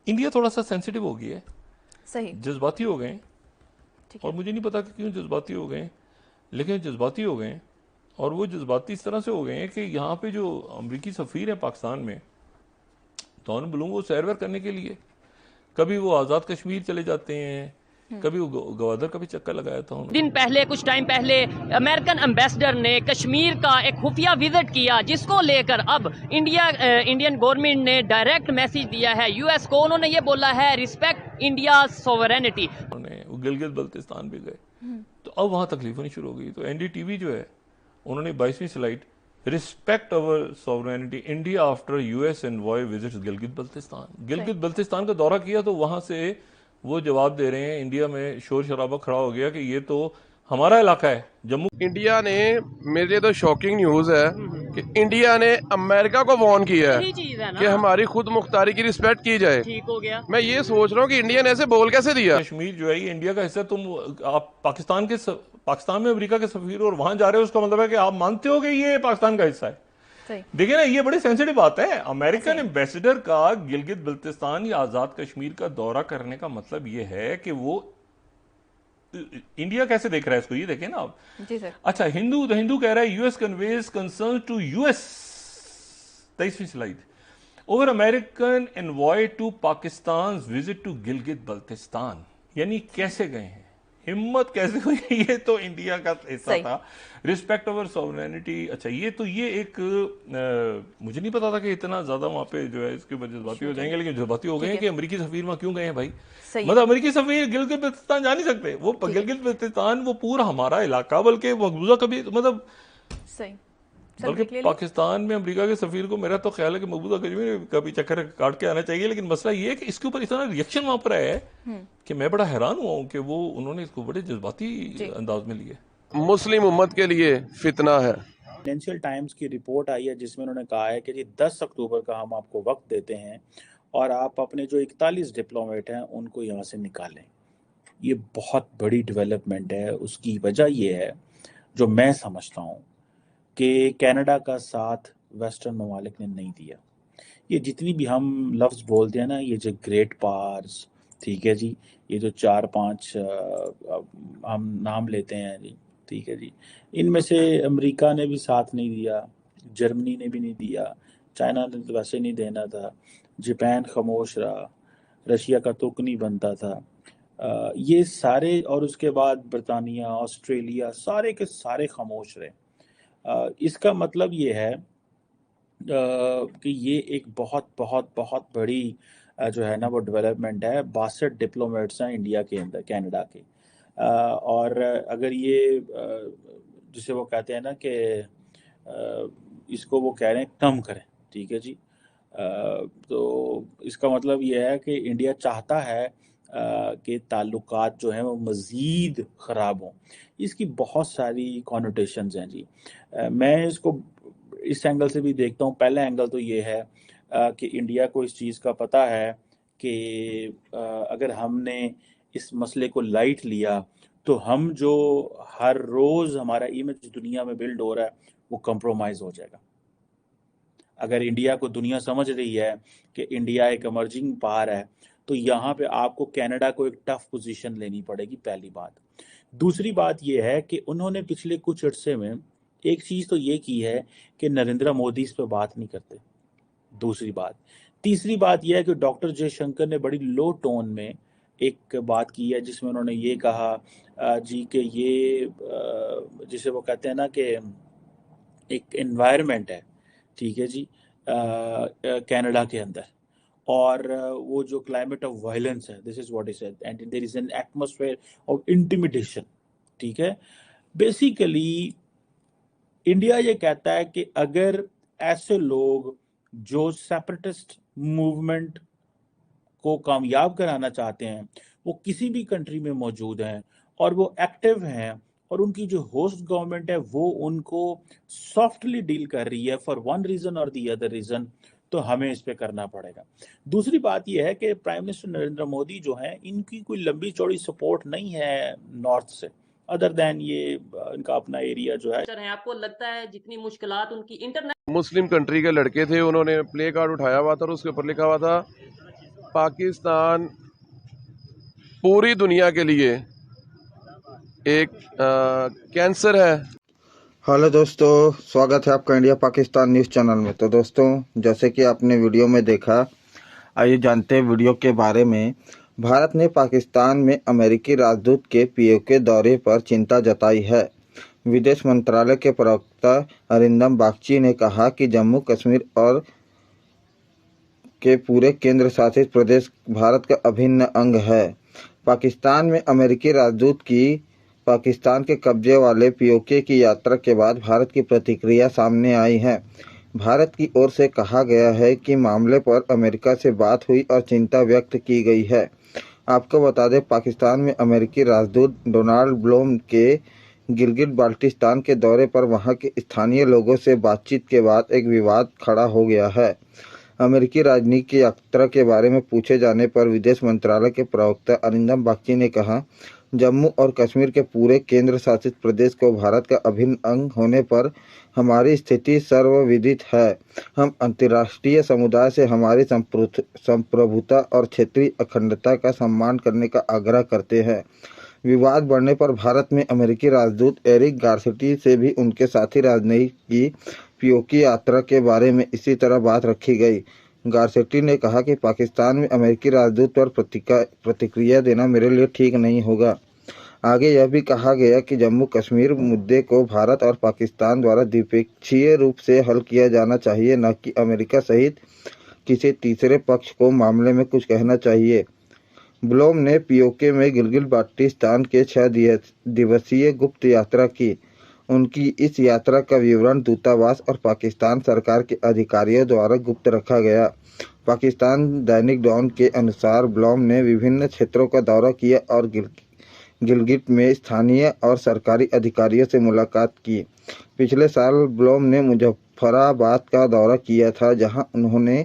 India थोड़ा सा sensitive हो गया है, सही। जज्बाती हो गए, ठीक और है। मुझे नहीं पता कि क्यों जज्बाती हो गए, लेकिन जज्बाती हो गए। और वो जज्बाती इस तरह से हो गए हैं कि यहाँ पे जो अमरीकी सफ़ीर है पाकिस्तान में, तो उन्हें बुलूंग वो सैर वैर करने के लिए कभी वो आज़ाद कश्मीर चले जाते हैं, कभी वो गवादर का भी चक्कर लगाया था उन्होंने। दिन पहले, कुछ टाइम पहले, अमेरिकन एम्बेसडर ने कश्मीर का एक खुफिया विजिट किया, जिसको लेकर अब इंडियन गवर्नमेंट ने डायरेक्ट मैसेज दिया है यूएस को। उन्होंने ये बोला है, रिस्पेक्ट इंडिया सोवरेनिटी। उन्होंने वो गिलगित बल्तिस्तान भी गए, तो अब वहाँ तकलीफ होनी शुरू हो गई। तो एनडीटीवी जो है, उन्होंने 22वीं slide, respect our sovereignty India after US envoy visits Gilgit Baltistan. Gilgit Baltistan का दौरा किया तो वहां से वो जवाब दे रहे हैं, इंडिया में शोर शराबा खड़ा हो गया कि ये तो हमारा इलाका है जम्मू। इंडिया ने, मेरे लिए तो शॉकिंग न्यूज है कि इंडिया ने अमेरिका को वार्न किया है यही चीज है ना, कि हमारी खुद मुख्तारी की रिस्पेक्ट की जाए। ठीक हो गया। मैं ये सोच रहा हूँ कि इंडिया ने ऐसे बोल कैसे दिया। कश्मीर जो है ये इंडिया का हिस्सा, तुम आप पाकिस्तान में अमेरिका के सफीर और वहां जा रहे हो, उसका मतलब है कि आप मानते हो कि ये पाकिस्तान का हिस्सा है। सही। देखिए ना, ये बड़ी सेंसिटिव बात है। अमेरिकन एम्बेसडर का गिलगित बल्तिस्तान या आजाद कश्मीर का दौरा करने का मतलब ये है कि वो इंडिया कैसे देख रहा है इसको, ये देखें ना आप। जी सर। अच्छा, हिंदू कह रहा है US conveys concern to US, 23वीं slide, over American envoy to Pakistan visit to Gilgit Baltistan. यानी कैसे गए हैं, हिम्मत कैसे हुई, ये तो इंडिया का हिस्सा था। Respect over sovereignty. अच्छा, ये एक मुझे नहीं पता था कि इतना ज्यादा वहां पे जो है इसके ऊपर जज्बाती हो जाएंगे, लेकिन जज्बाती हो गए हैं कि अमेरिकी सफीर वहां क्यों गए हैं भाई। मतलब अमेरिकी सफीर गिलगित बल्तिस्तान जा नहीं सकते, वो गिलगित बल्तिस्तान वो पूरा हमारा इलाका, बल्कि मकबूजा कभी मतलब सही। बल्कि पाकिस्तान में अमेरिका के सफीर को मेरा तो ख्याल है कि मकबूजा कश्मीर कभी चक्कर काट के आना चाहिए। लेकिन मसला ये है कि इसके ऊपर इतना रिएक्शन वहां पर आया है कि मैं बड़ा हैरान हुआ हूं कि वो उन्होंने इसको बड़े जज्बाती अंदाज में लिया। मुस्लिम उम्मत के लिए फितना है। फाइनेंशियल टाइम्स की रिपोर्ट आई है जिसमें उन्होंने कहा है कि जी 10 अक्टूबर का हम आपको वक्त देते हैं और आप अपने जो 41 डिप्लोमेट हैं उनको यहाँ से निकालें। ये बहुत बड़ी डेवलपमेंट है। उसकी वजह ये है, जो मैं समझता हूँ, कि कनाडा का साथ वेस्टर्न ममालिक ने नहीं दिया। ये जितनी भी हम लफ्ज़ बोलते हैं ना, ये जो ग्रेट पावर्स, ठीक है जी, ये जो 4-5 हम नाम लेते हैं जी, ठीक है जी, इनमें से अमेरिका ने भी साथ नहीं दिया, जर्मनी ने भी नहीं दिया, चाइना ने तो वैसे नहीं देना था, जापान खामोश रहा, रशिया का तुक नहीं बनता था, ये सारे, और उसके बाद बरतानिया, ऑस्ट्रेलिया, सारे के सारे खामोश रहे। इसका मतलब ये है कि ये एक बहुत बहुत बहुत बड़ी जो है ना वो डेवलपमेंट है। 62 डिप्लोमेट्स हैं इंडिया के अंदर, कनाडा के। और अगर ये जिसे वो कहते हैं ना कि इसको वो कह रहे हैं कम करें, ठीक है जी, तो इसका मतलब ये है कि इंडिया चाहता है कि ताल्लुकात जो हैं वो मज़ीद ख़राब हों। इसकी बहुत सारी कॉनोटेशंस हैं जी। मैं इसको इस एंगल से भी देखता हूँ। पहला एंगल तो ये है कि इंडिया को इस चीज़ का पता है कि अगर हमने इस मसले को लाइट लिया तो हम जो हर रोज़ हमारा इमेज दुनिया में बिल्ड हो रहा है वो कंप्रोमाइज़ हो जाएगा। अगर इंडिया को दुनिया समझ रही है कि इंडिया एक इमर्जिंग पावर है, तो यहाँ पे आपको कनाडा को एक टफ पोजीशन लेनी पड़ेगी, पहली बात। दूसरी बात ये है कि उन्होंने पिछले कुछ अर्से में एक चीज़ तो ये की है कि नरेंद्र मोदी इस पर बात नहीं करते, दूसरी बात। तीसरी बात यह है कि डॉक्टर जयशंकर ने बड़ी लो टोन में एक बात की है जिसमें उन्होंने ये कहा जी कि ये जिसे वो कहते हैं ना कि एक एनवायरनमेंट है, ठीक है जी, कनाडा के अंदर, और वो जो क्लाइमेट ऑफ वायलेंस है, this is what is said, and there is an atmosphere of intimidation, ठीक है। बेसिकली इंडिया ये कहता है कि अगर ऐसे लोग जो सेपरेटिस्ट मूवमेंट को कामयाब कराना चाहते हैं वो किसी भी कंट्री में मौजूद हैं और वो एक्टिव हैं और उनकी जो होस्ट गवर्नमेंट है वो उनको सॉफ्टली डील कर रही है फॉर वन रीजन और दी अदर रीजन, तो हमें इस पे करना पड़ेगा। दूसरी बात यह है कि प्राइम मिनिस्टर नरेंद्र मोदी जो हैं, इनकी कोई लंबी चौड़ी सपोर्ट नहीं है नॉर्थ से, अदर देन ये इनका अपना एरिया जो है। आपको लगता है जितनी मुश्किलात उनकी इंटरनेट मुस्लिम कंट्री के लड़के थे, उन्होंने प्ले कार्ड उठाया हुआ था और उसके ऊपर लिखा हुआ था पाकिस्तान पूरी दुनिया के लिए एक कैंसर है। हेलो दोस्तों, स्वागत है आपका इंडिया पाकिस्तान न्यूज़ चैनल में। तो दोस्तों, जैसे कि आपने वीडियो में देखा, आइए जानते हैं वीडियो के बारे में। भारत ने पाकिस्तान में अमेरिकी राजदूत के पीओके दौरे पर चिंता जताई है। विदेश मंत्रालय के प्रवक्ता अरिंदम बागची ने कहा कि जम्मू कश्मीर और के पूरे केंद्र शासित प्रदेश भारत का अभिन्न अंग है। पाकिस्तान में अमेरिकी राजदूत की पाकिस्तान के कब्जे वाले पीओके की यात्रा के बाद भारत की प्रतिक्रिया सामने आई है। भारत की ओर से कहा गया है कि मामले पर अमेरिका से बात हुई और चिंता व्यक्त की गई है। आपको बता दें, पाकिस्तान में अमेरिकी राजदूत डोनाल्ड ब्लूम के गिलगित बाल्टिस्तान के दौरे पर वहां के स्थानीय लोगों से बातचीत के बाद एक विवाद खड़ा हो गया है। अमेरिकी राजनीति की यात्रा के बारे में पूछे जाने पर विदेश मंत्रालय के प्रवक्ता अरिंदम बागची ने कहा, जम्मू और कश्मीर के पूरे केंद्र शासित प्रदेश को भारत का अभिन्न अंग होने पर हमारी स्थिति सर्वविदित है। हम अंतर्राष्ट्रीय समुदाय से हमारी संप्रभुता और क्षेत्रीय अखंडता का सम्मान करने का आग्रह करते हैं। विवाद बढ़ने पर भारत में अमेरिकी राजदूत एरिक गारसेटी से भी उनके साथी राजनयिक की पीओके यात्रा के बारे में इसी तरह बात रखी गई। गारसेटी ने कहा कि पाकिस्तान में अमेरिकी राजदूत पर प्रतिक्रिया देना मेरे लिए ठीक नहीं होगा। आगे यह भी कहा गया कि जम्मू कश्मीर मुद्दे को भारत और पाकिस्तान द्वारा द्विपक्षीय रूप से हल किया जाना चाहिए, न कि अमेरिका सहित किसी तीसरे पक्ष को मामले में कुछ कहना चाहिए। ब्लूम ने पीओके में गिलगित बाल्टिस्तान के 6 दिवसीय गुप्त यात्रा की। उनकी इस यात्रा का विवरण दूतावास और पाकिस्तान सरकार के अधिकारियों द्वारा गुप्त रखा गया। पाकिस्तान दैनिक डॉन के अनुसार ब्लूम ने विभिन्न क्षेत्रों का दौरा किया और गिलगित में स्थानीय और सरकारी अधिकारियों से मुलाकात की। पिछले साल ब्लूम ने मुजफ्फराबाद का दौरा किया था, जहां उन्होंने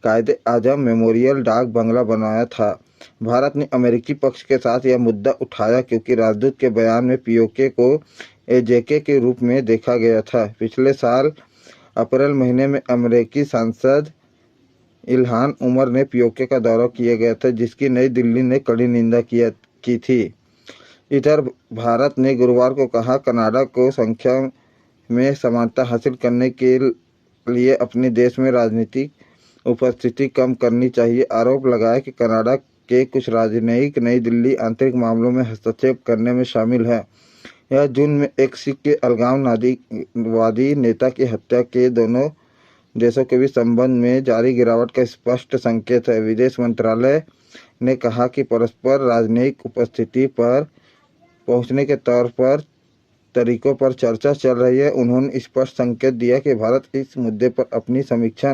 कायद-ए-आजम मेमोरियल डाक बंगला बनाया था। भारत ने अमेरिकी पक्ष के साथ यह मुद्दा उठाया क्योंकि राजदूत के बयान में पीओके को एजेके के रूप में देखा गया था। पिछले साल अप्रैल महीने में अमेरिकी सांसद इल्हान उमर ने पीओके का दौरा किया गया था, जिसकी नई दिल्ली ने कड़ी निंदा की थी। इधर भारत ने गुरुवार को कहा, कनाडा को संख्या में समानता हासिल करने के लिए अपने देश में राजनीतिक उपस्थिति कम करनी चाहिए। आरोप लगाया कि कनाडा के कुछ राजनयिक नई दिल्ली आंतरिक मामलों में हस्तक्षेप करने में शामिल है। यह जून में एक सिख के अलगाववादी नेता की हत्या के दोनों देशों के बीच संबंध में जारी गिरावट का स्पष्ट संकेत है। विदेश मंत्रालय ने कहा कि परस्पर राजनयिक उपस्थिति पर पहुंचने के तौर पर तरीकों पर चर्चा चल रही है। उन्होंने स्पष्ट संकेत दिया कि भारत इस मुद्दे पर अपनी समीक्षा